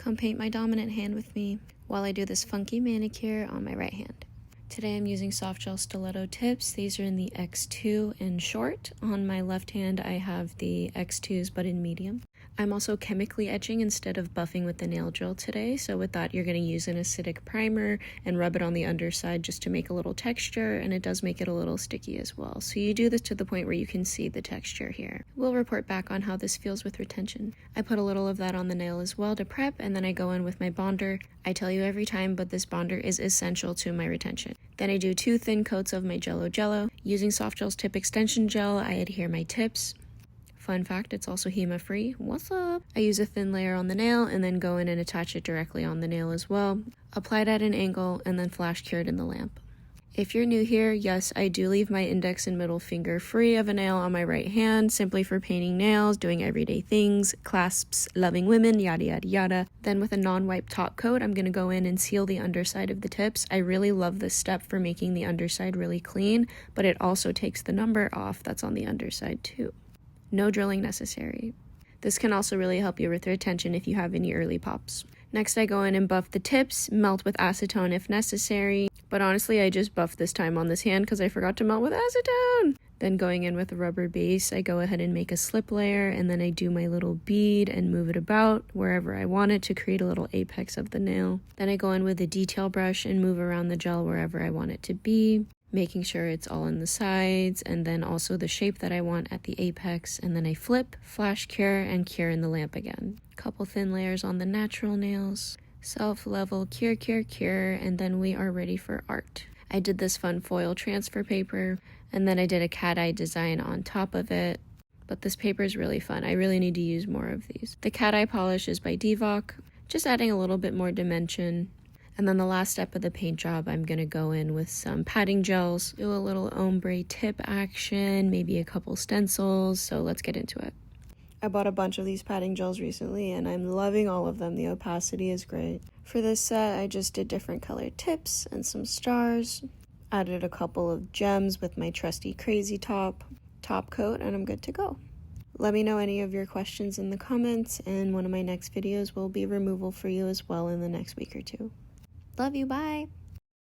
Come paint my dominant hand with me while I do this funky manicure on my right hand. Today I'm using soft gel stiletto tips. These are in the X2 in short. On my left hand I have the X2s but in medium. I'm also chemically etching instead of buffing with the nail drill today. So with that you're going to use an acidic primer and rub it on the underside just to make a little texture, and it does make it a little sticky as well. So you do this to the point where you can see the texture here. We'll report back on how this feels with retention. I put a little of that on the nail as well to prep, and then I go in with my bonder. I tell you every time, but this bonder is essential to my retention. Then I do 2 thin coats of my Jello. Using Soft Gel's tip extension gel, I adhere my tips. Fun fact, it's also HEMA free. What's up? I use a thin layer on the nail and then go in and attach it directly on the nail as well. Applied at an angle and then flash cured in the lamp. If you're new here, yes, I do leave my index and middle finger free of a nail on my right hand, simply for painting nails, doing everyday things, clasps, loving women, yada yada yada. Then with a non-wipe top coat, I'm going to go in and seal the underside of the tips. I really love this step for making the underside really clean, but it also takes the number off that's on the underside too. No drilling necessary. This can also really help you with retention if you have any early pops. Next I go in and buff the tips, melt with acetone if necessary, but honestly I just buffed this time on this hand because I forgot to melt with acetone. Then going in with a rubber base, I go ahead and make a slip layer, and then I do my little bead and move it about wherever I want it to create a little apex of the nail. Then I go in with a detail brush and move around the gel wherever I want it to be, making sure it's all in the sides and then also the shape that I want at the apex, and then I flip, flash cure, and cure in the lamp again. Couple thin layers on the natural nails, self-level, cure, and then we are ready for art. I did this fun foil transfer paper, and then I did a cat eye design on top of it, but this paper is really fun. I really need to use more of these. The cat eye polish is by Divock, just adding a little bit more dimension. And then the last step of the paint job, I'm going to go in with some padding gels, do a little ombre tip action, maybe a couple stencils, so let's get into it. I bought a bunch of these padding gels recently and I'm loving all of them. The opacity is great. For this set, I just did different colored tips and some stars, added a couple of gems with my trusty crazy top coat, and I'm good to go. Let me know any of your questions in the comments, and one of my next videos will be removal for you as well in the next week or two. Love you, bye!